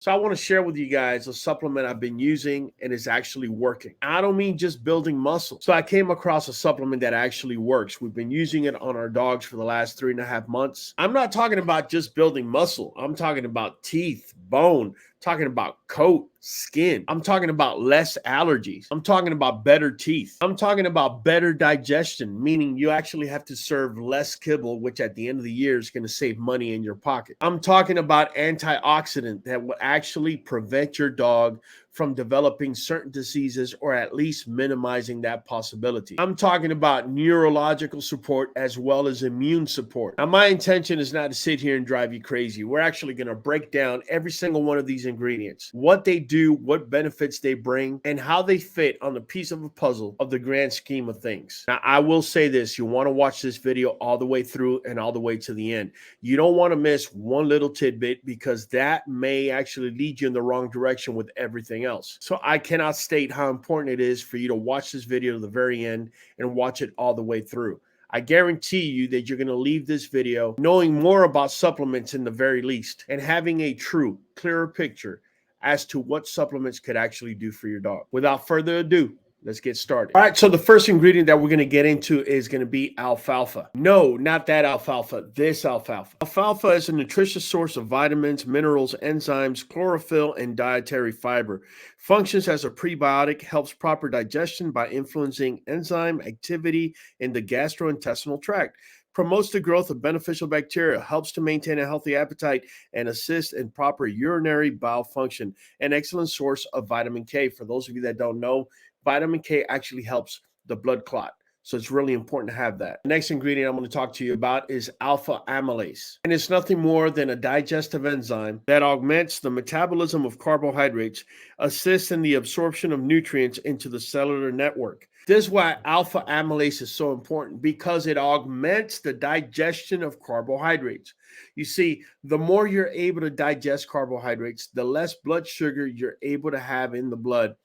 So I want to share with you guys a supplement I've been using and it's actually working. I don't mean just building muscle. So I came across a supplement that actually works. We've been using it on our dogs for the last 3.5 months. I'm not talking about just building muscle. I'm talking about teeth, bone, talking about coat, skin. I'm talking about less allergies. I'm talking about better teeth. I'm talking about better digestion, meaning you actually have to serve less kibble, which at the end of the year is going to save money in your pocket. I'm talking about antioxidant that will actually prevent your dog from developing certain diseases or at least minimizing that possibility. I'm talking about neurological support as well as immune support. Now, my intention is not to sit here and drive you crazy. We're actually going to break down every single one of these ingredients, what they do, what benefits they bring, and how they fit on the piece of a puzzle of the grand scheme of things. Now, I will say this, you want to watch this video all the way through and all the way to the end. You don't want to miss one little tidbit because that may actually lead you in the wrong direction with everything else. So I cannot state how important it is for you to watch this video to the very end and watch it all the way through. I guarantee you that you're going to leave this video knowing more about supplements in the very least and having a true, clearer picture as to what supplements could actually do for your dog. Without further ado, let's get started. All right, so the first ingredient that we're going to get into is going to be alfalfa. No, not that alfalfa, this alfalfa. Alfalfa is a nutritious source of vitamins, minerals, enzymes, chlorophyll, and dietary fiber. Functions as a prebiotic, helps proper digestion by influencing enzyme activity in the gastrointestinal tract. Promotes the growth of beneficial bacteria, helps to maintain a healthy appetite, and assists in proper urinary bowel function. An excellent source of vitamin K. For those of you that don't know, vitamin K actually helps the blood clot. So it's really important to have that. The next ingredient I'm going to talk to you about is alpha amylase. And it's nothing more than a digestive enzyme that augments the metabolism of carbohydrates, assists in the absorption of nutrients into the cellular network. This is why alpha amylase is so important, because it augments the digestion of carbohydrates. You see, the more you're able to digest carbohydrates, the less blood sugar you're able to have in the blood,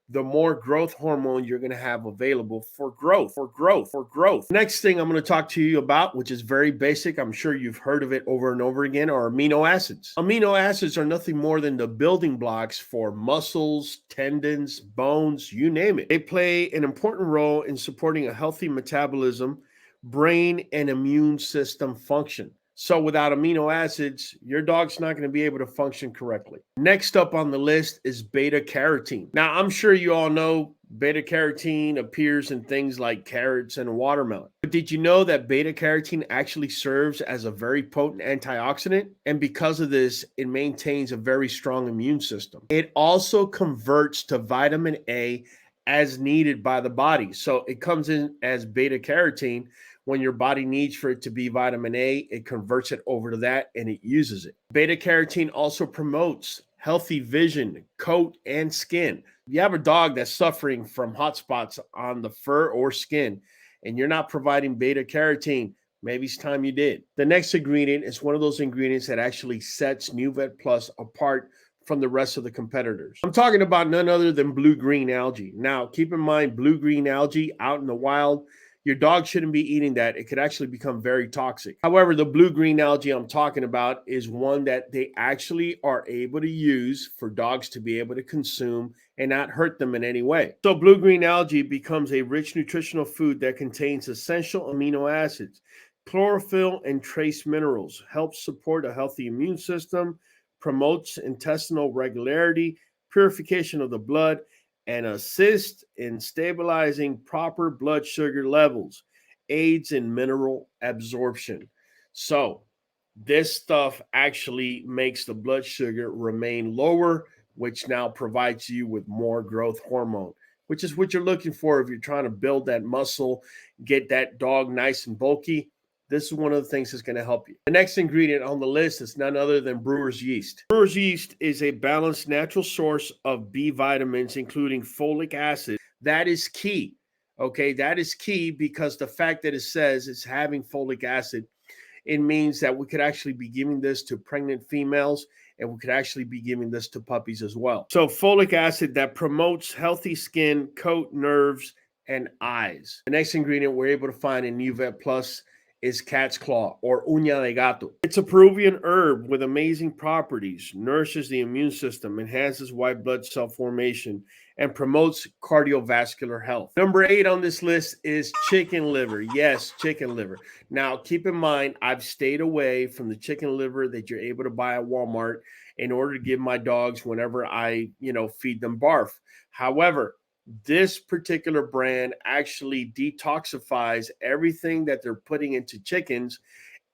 the more growth hormone you're going to have available for growth. Next thing I'm going to talk to you about, which is very basic, I'm sure you've heard of it over and over again, are amino acids. Amino acids are nothing more than the building blocks for muscles, tendons, bones, you name it. They play an important role in supporting a healthy metabolism, brain, and immune system function. So without amino acids, your dog's not going to be able to function correctly. Next up on the list is beta carotene. Now, I'm sure you all know beta carotene appears in things like carrots and watermelon. But did you know that beta carotene actually serves as a very potent antioxidant? And because of this, it maintains a very strong immune system. It also converts to vitamin A as needed by the body. So it comes in as beta carotene. When your body needs for it to be vitamin A, it converts it over to that and it uses it. Beta carotene also promotes healthy vision, coat, and skin. If you have a dog that's suffering from hot spots on the fur or skin, and you're not providing beta carotene, maybe it's time you did. The next ingredient is one of those ingredients that actually sets NuVet Plus apart from the rest of the competitors. I'm talking about none other than blue-green algae. Now, keep in mind, blue-green algae out in the wild, your dog shouldn't be eating that. It could actually become very toxic. However, the blue-green algae I'm talking about is one that they actually are able to use for dogs to be able to consume and not hurt them in any way. So blue-green algae becomes a rich nutritional food that contains essential amino acids, chlorophyll, and trace minerals, helps support a healthy immune system, promotes intestinal regularity, purification of the blood, and assists in stabilizing proper blood sugar levels, aids in mineral absorption. So this stuff actually makes the blood sugar remain lower, which now provides you with more growth hormone, which is what you're looking for if you're trying to build that muscle, get that dog nice and bulky. This is one of the things that's going to help you. The next ingredient on the list is none other than brewer's yeast. Brewer's yeast is a balanced natural source of B vitamins, including folic acid. That is key. Okay, that is key because the fact that it says it's having folic acid, it means that we could actually be giving this to pregnant females and we could actually be giving this to puppies as well. So folic acid that promotes healthy skin, coat, nerves, and eyes. The next ingredient we're able to find in NuVet Plus is cat's claw or uña de gato. It's a Peruvian herb with amazing properties, nourishes the immune system, enhances white blood cell formation, and promotes cardiovascular health. Number 8 on this list is chicken liver. Yes, chicken liver. Now, keep in mind, I've stayed away from the chicken liver that you're able to buy at Walmart in order to give my dogs whenever I, feed them barf. However, this particular brand actually detoxifies everything that they're putting into chickens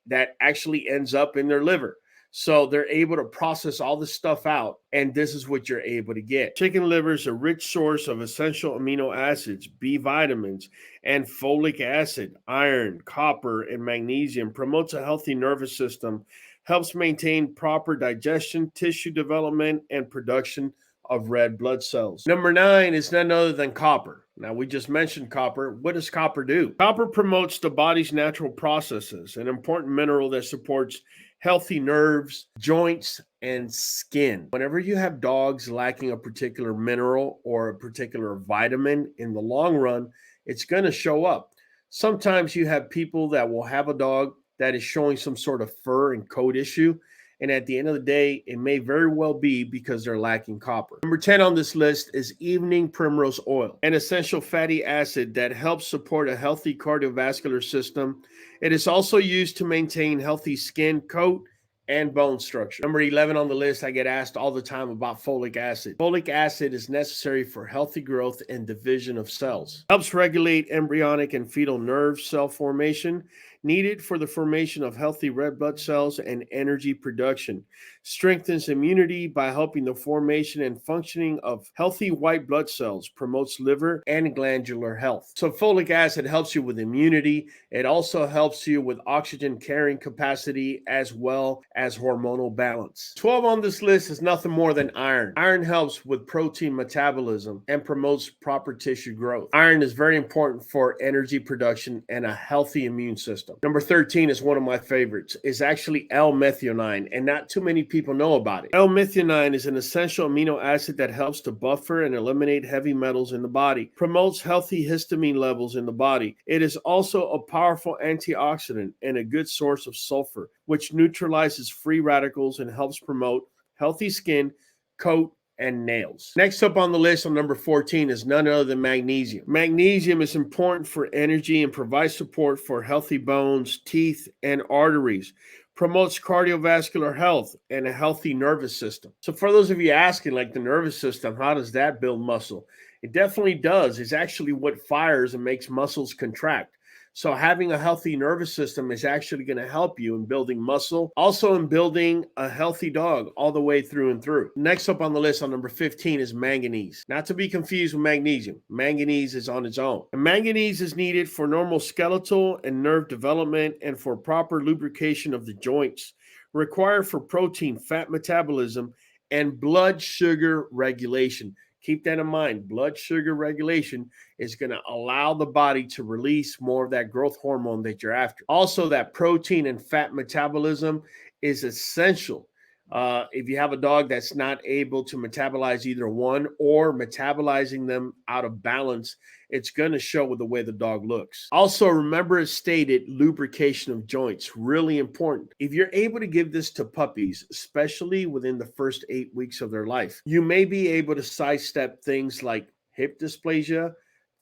that actually ends up in their liver. So they're able to process all this stuff out, and this is what you're able to get. Chicken liver is a rich source of essential amino acids, B vitamins, and folic acid, iron, copper, and magnesium, promotes a healthy nervous system, helps maintain proper digestion, tissue development, and production of red blood cells. Number 9 is none other than copper. Now, we just mentioned copper. What does copper do? Copper promotes the body's natural processes, an important mineral that supports healthy nerves, joints, and skin. Whenever you have dogs lacking a particular mineral or a particular vitamin, in the long run, it's going to show up. Sometimes you have people that will have a dog that is showing some sort of fur and coat issue. And at the end of the day, it may very well be because they're lacking copper. Number 10 on this list is evening primrose oil, an essential fatty acid that helps support a healthy cardiovascular system. It is also used to maintain healthy skin, coat, and bone structure. Number 11 on the list, I get asked all the time about folic acid. Folic acid is necessary for healthy growth and division of cells. Helps regulate embryonic and fetal nerve cell formation, needed for the formation of healthy red blood cells and energy production. Strengthens immunity by helping the formation and functioning of healthy white blood cells. Promotes liver and glandular health. So folic acid helps you with immunity. It also helps you with oxygen carrying capacity as well as hormonal balance. 12 on this list is nothing more than iron. Iron helps with protein metabolism and promotes proper tissue growth. Iron is very important for energy production and a healthy immune system. Number 13 is one of my favorites. It's actually L-methionine, and not too many people know about it. L-methionine is an essential amino acid that helps to buffer and eliminate heavy metals in the body, promotes healthy histamine levels in the body. It is also a powerful antioxidant and a good source of sulfur, which neutralizes free radicals and helps promote healthy skin, coat, and nails. Next up on the list on number 14 is none other than magnesium. Magnesium is important for energy and provides support for healthy bones, teeth, and arteries. Promotes cardiovascular health and a healthy nervous system. So for those of you asking, like the nervous system, how does that build muscle? It definitely does. It's actually what fires and makes muscles contract. So having a healthy nervous system is actually going to help you in building muscle, also in building a healthy dog all the way through and through. Next up on the list on number 15 is manganese. Not to be confused with magnesium. Manganese is on its own. And manganese is needed for normal skeletal and nerve development and for proper lubrication of the joints. Required for protein, fat metabolism, and blood sugar regulation. Keep that in mind. Blood sugar regulation is going to allow the body to release more of that growth hormone that you're after. Also, that protein and fat metabolism is essential. If you have a dog that's not able to metabolize either one or metabolizing them out of balance, it's going to show with the way the dog looks. Also, remember as stated, lubrication of joints, really important. If you're able to give this to puppies, especially within the first 8 weeks of their life, you may be able to sidestep things like hip dysplasia,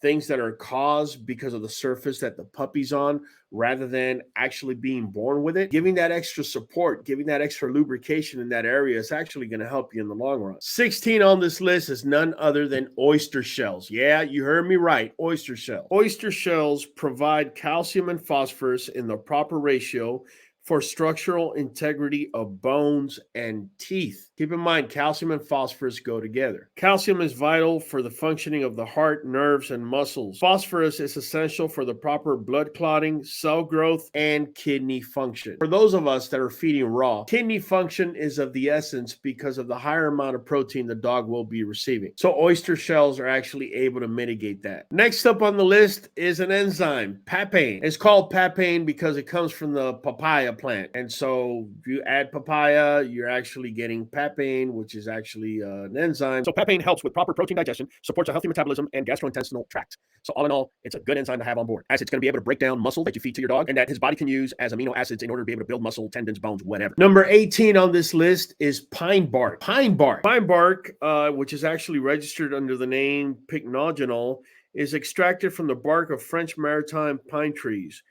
things that are caused because of the surface that the puppy's on, rather than actually being born with it. Giving that extra support, giving that extra lubrication in that area is actually going to help you in the long run. 16 on this list is none other than oyster shells. Yeah, you heard me right, oyster shells. Oyster shells provide calcium and phosphorus in the proper ratio for structural integrity of bones and teeth. Keep in mind, calcium and phosphorus go together. Calcium is vital for the functioning of the heart, nerves, and muscles. Phosphorus is essential for the proper blood clotting, cell growth, and kidney function. For those of us that are feeding raw, kidney function is of the essence because of the higher amount of protein the dog will be receiving. So oyster shells are actually able to mitigate that. Next up on the list is an enzyme, papain. It's called papain because it comes from the papaya plant. And so if you add papaya, you're actually getting papain. papain, which is actually an enzyme. So papain helps with proper protein digestion, supports a healthy metabolism and gastrointestinal tract. So all in all, it's a good enzyme to have on board, as it's going to be able to break down muscle that you feed to your dog and that his body can use as amino acids in order to be able to build muscle, tendons, bones, whatever. Number 18 on this list is pine bark. Pine bark. Pine bark, which is actually registered under the name pycnogenol, is extracted from the bark of French maritime pine trees.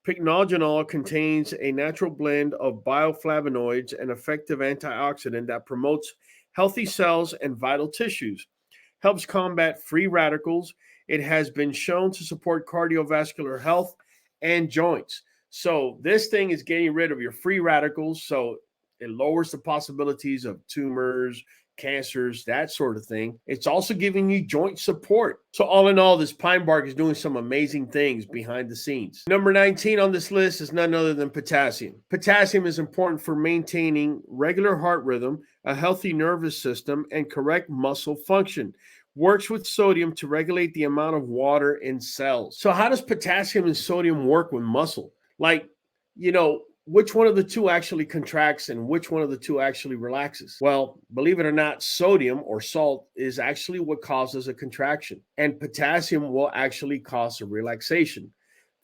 Pycnogenol contains a natural blend of bioflavonoids and effective antioxidant that promotes healthy cells and vital tissues, helps combat free radicals. It has been shown to support cardiovascular health and joints. So this thing is getting rid of your free radicals. So it lowers the possibilities of tumors, cancers, that sort of thing. It's also giving you joint support. So all in all, this pine bark is doing some amazing things behind the scenes. Number 19 on this list is none other than potassium. Potassium is important for maintaining regular heart rhythm, a healthy nervous system, and correct muscle function. Works with sodium to regulate the amount of water in cells. So how does potassium and sodium work with muscle? Like, which one of the two actually contracts and which one of the two actually relaxes? Well, believe it or not, sodium or salt is actually what causes a contraction, and potassium will actually cause a relaxation.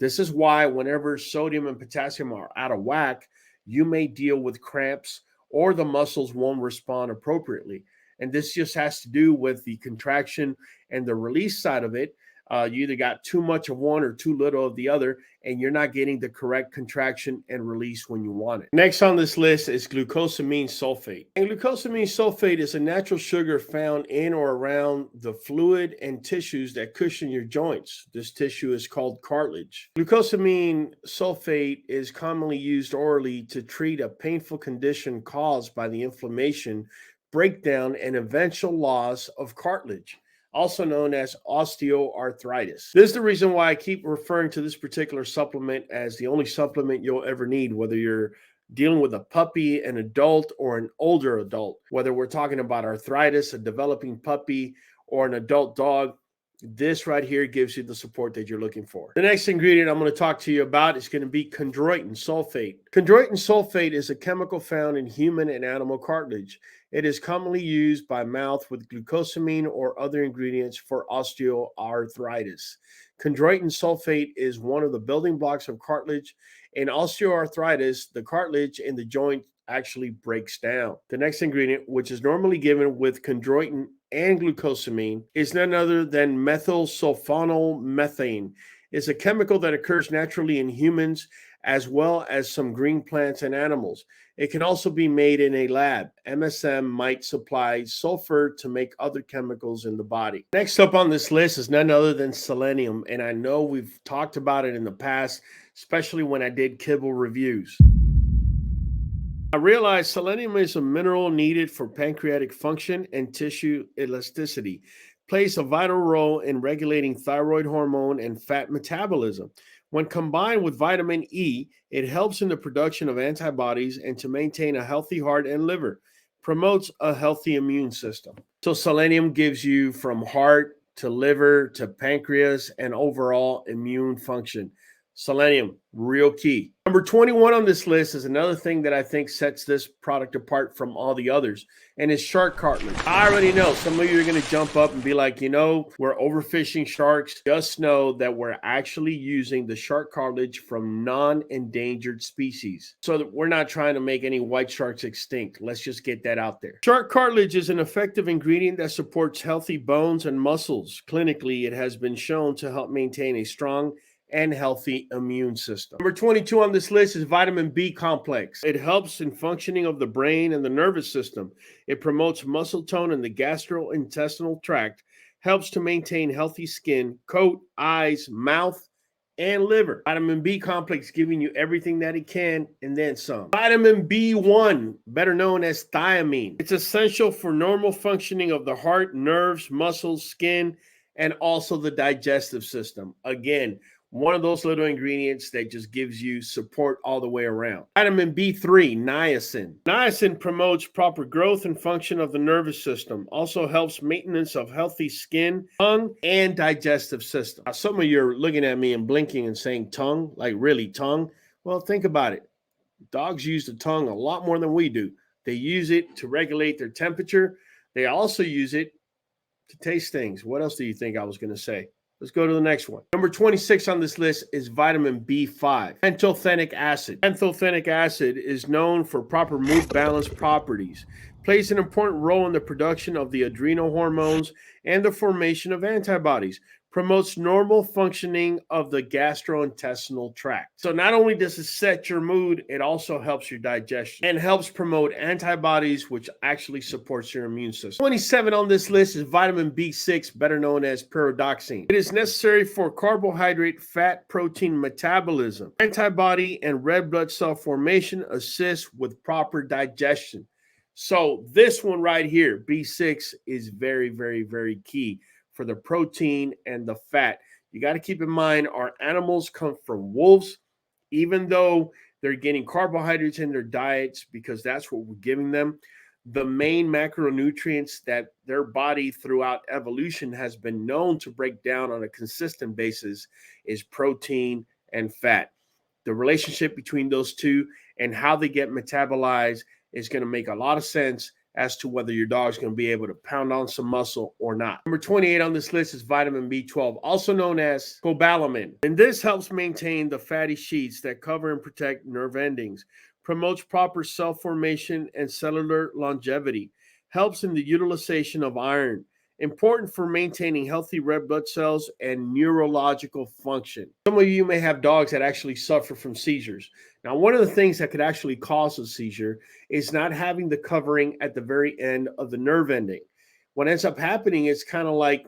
This is why whenever sodium and potassium are out of whack, you may deal with cramps or the muscles won't respond appropriately. And this just has to do with the contraction and the release side of it. You either got too much of one or too little of the other, and you're not getting the correct contraction and release when you want it. Next on this list is glucosamine sulfate. And glucosamine sulfate is a natural sugar found in or around the fluid and tissues that cushion your joints. This tissue is called cartilage. Glucosamine sulfate is commonly used orally to treat a painful condition caused by the inflammation, breakdown, and eventual loss of cartilage, also known as osteoarthritis. This is the reason why I keep referring to this particular supplement as the only supplement you'll ever need, whether you're dealing with a puppy, an adult, or an older adult. Whether we're talking about arthritis, a developing puppy, or an adult dog, this right here gives you the support that you're looking for. The next ingredient I'm going to talk to you about is going to be chondroitin sulfate. Chondroitin sulfate is a chemical found in human and animal cartilage. It is commonly used by mouth with glucosamine or other ingredients for osteoarthritis. Chondroitin sulfate is one of the building blocks of cartilage. In osteoarthritis, the cartilage in the joint actually breaks down. The next ingredient, which is normally given with chondroitin and glucosamine, is none other than methylsulfonylmethane. It's a chemical that occurs naturally in humans as well as some green plants and animals. It can also be made in a lab. MSM might supply sulfur to make other chemicals in the body. Next up on this list is none other than selenium, and I know we've talked about it in the past, especially when I did kibble reviews. I realized selenium is a mineral needed for pancreatic function and tissue elasticity, plays a vital role in regulating thyroid hormone and fat metabolism. When combined with vitamin E, it helps in the production of antibodies and to maintain a healthy heart and liver, promotes a healthy immune system. So selenium gives you from heart to liver to pancreas and overall immune function. Selenium, real key. Number 21 on this list is another thing that I think sets this product apart from all the others, and it's shark cartilage. I already know some of you are going to jump up and be like, we're overfishing sharks. Just know that we're actually using the shark cartilage from non-endangered species, so that we're not trying to make any white sharks extinct. Let's just get that out there. Shark cartilage is an effective ingredient that supports healthy bones and muscles. Clinically, it has been shown to help maintain a strong and healthy immune system. Number 22 on this list is vitamin B complex. It helps in functioning of the brain and the nervous system. It promotes muscle tone in the gastrointestinal tract, helps to maintain healthy skin, coat, eyes, mouth, and liver. Vitamin B complex giving you everything that it can and then some. Vitamin B1, better known as thiamine. It's essential for normal functioning of the heart, nerves, muscles, skin, and also the digestive system. Again, one of those little ingredients that just gives you support all the way around. Vitamin B3, niacin. Niacin promotes proper growth and function of the nervous system. Also helps maintenance of healthy skin, tongue, and digestive system. Now, some of you are looking at me and blinking and saying tongue, like really tongue? Well, think about it. Dogs use the tongue a lot more than we do. They use it to regulate their temperature. They also use it to taste things. What else do you think I was going to say? Let's go to the next one. Number 26 on this list is vitamin B5, pantothenic acid. Pantothenic acid is known for proper mood balance properties, plays an important role in the production of the adrenal hormones and the formation of antibodies, promotes normal functioning of the gastrointestinal tract. So not only does it set your mood, it also helps your digestion and helps promote antibodies, which actually supports your immune system. 27 on this list is vitamin B6, better known as pyridoxine. It is necessary for carbohydrate, fat, protein metabolism. Antibody and red blood cell formation assist with proper digestion. So this one right here, B6, is very, very, very key for the protein and the fat. You got to keep in mind our animals come from wolves, even though they're getting carbohydrates in their diets because that's what we're giving them. The main macronutrients that their body throughout evolution has been known to break down on a consistent basis is protein and fat. The relationship between those two and how they get metabolized is going to make a lot of sense as to whether your dog's going to be able to pound on some muscle or not. Number 28 on this list is vitamin B12, also known as cobalamin. And this helps maintain the fatty sheets that cover and protect nerve endings, promotes proper cell formation and cellular longevity, helps in the utilization of iron, important for maintaining healthy red blood cells and neurological function. Some of you may have dogs that actually suffer from seizures. Now, one of the things that could actually cause a seizure is not having the covering at the very end of the nerve ending. What ends up happening is kind of like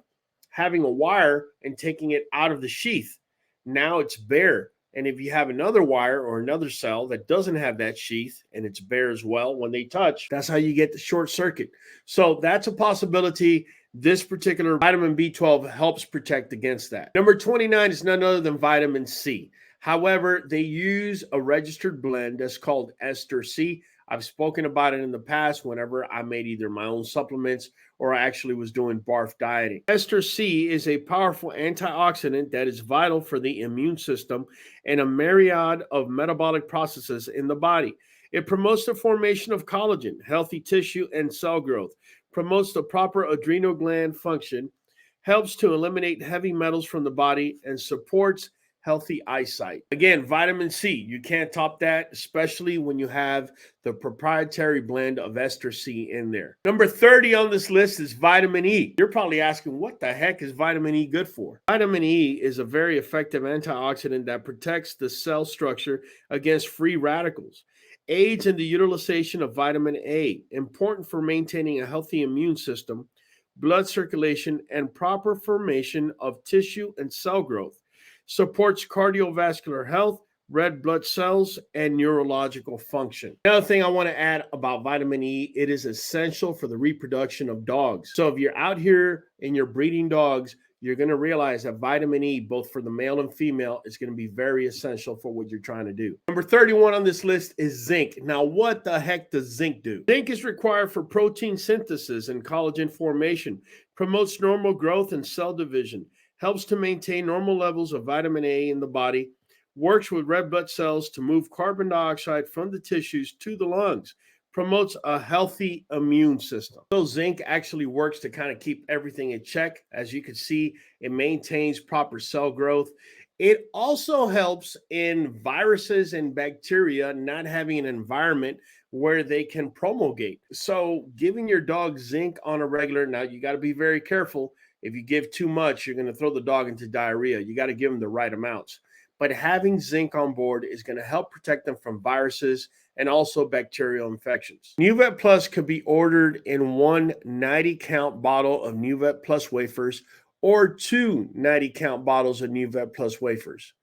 having a wire and taking it out of the sheath. Now it's bare. And if you have another wire or another cell that doesn't have that sheath and it's bare as well, when they touch, that's how you get the short circuit. So that's a possibility. This particular vitamin B12 helps protect against that. Number 29 is none other than vitamin C. However, they use a registered blend that's called Ester C. I've spoken about it in the past whenever I made either my own supplements or I actually was doing barf dieting. Ester C is a powerful antioxidant that is vital for the immune system and a myriad of metabolic processes in the body. It promotes the formation of collagen, healthy tissue, and cell growth, promotes the proper adrenal gland function, helps to eliminate heavy metals from the body, and supports healthy eyesight. Again, vitamin C, you can't top that, especially when you have the proprietary blend of Ester C in there. Number 30 on this list is vitamin E. You're probably asking, what the heck is vitamin E good for? Vitamin E is a very effective antioxidant that protects the cell structure against free radicals, aids in the utilization of vitamin A, important for maintaining a healthy immune system, blood circulation, and proper formation of tissue and cell growth, supports cardiovascular health, red blood cells, and neurological function. Another thing I want to add about vitamin E, it is essential for the reproduction of dogs. So if you're out here and you're breeding dogs, you're going to realize that vitamin E, both for the male and female, is going to be very essential for what you're trying to do. Number 31 on this list is zinc. Now, what the heck does zinc do? Zinc is required for protein synthesis and collagen formation, promotes normal growth and cell division, helps to maintain normal levels of vitamin A in the body, works with red blood cells to move carbon dioxide from the tissues to the lungs, promotes a healthy immune system. So zinc actually works to kind of keep everything in check. As you can see, it maintains proper cell growth. It also helps in viruses and bacteria not having an environment where they can promulgate. So giving your dog zinc on a regular, now you got to be very careful. If you give too much, you're going to throw the dog into diarrhea. You got to give them the right amounts. But having zinc on board is going to help protect them from viruses and also bacterial infections. NuVet Plus could be ordered in one 90-count bottle of NuVet Plus wafers or two 90-count bottles of NuVet Plus wafers.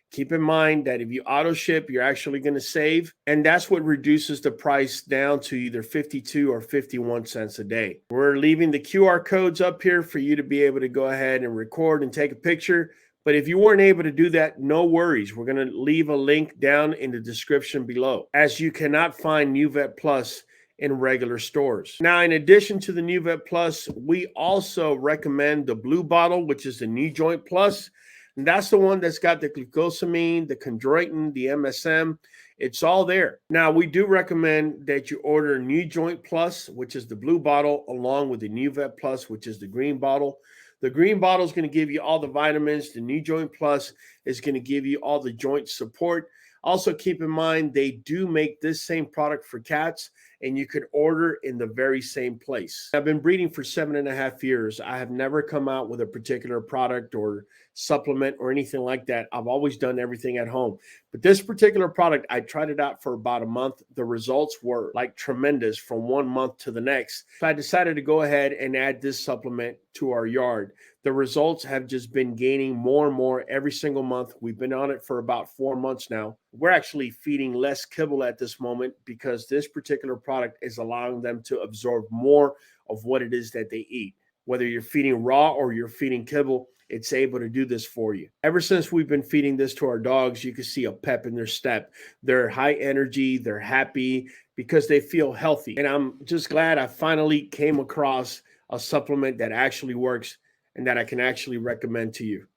Keep in mind that if you auto ship, you're actually going to save, and that's what reduces the price down to either 52 or 51 cents a day. We're leaving the QR codes up here for you to be able to go ahead and record and take a picture. But if you weren't able to do that, no worries. We're going to leave a link down in the description below, as you cannot find NuVet Plus in regular stores. Now, in addition to the NuVet Plus, we also recommend the blue bottle, which is the NuJoint Plus. And that's the one that's got the glucosamine, the chondroitin, the MSM. It's all there. Now, we do recommend that you order NuJoint Plus, which is the blue bottle, along with the NuVet Plus, which is the green bottle. The green bottle is going to give you all the vitamins. The NuJoint Plus is going to give you all the joint support. Also, keep in mind, they do make this same product for cats, and you could order in the very same place. I've been breeding for 7.5 years. I have never come out with a particular product or supplement or anything like that. I've always done everything at home. But this particular product, I tried it out for about a month. The results were like tremendous from 1 month to the next. So I decided to go ahead and add this supplement to our yard. The results have just been gaining more and more every single month. We've been on it for about 4 months now. We're actually feeding less kibble at this moment because this particular product is allowing them to absorb more of what it is that they eat. Whether you're feeding raw or you're feeding kibble, it's able to do this for you. Ever since we've been feeding this to our dogs, you can see a pep in their step. They're high energy, they're happy because they feel healthy. And I'm just glad I finally came across a supplement that actually works and that I can actually recommend to you.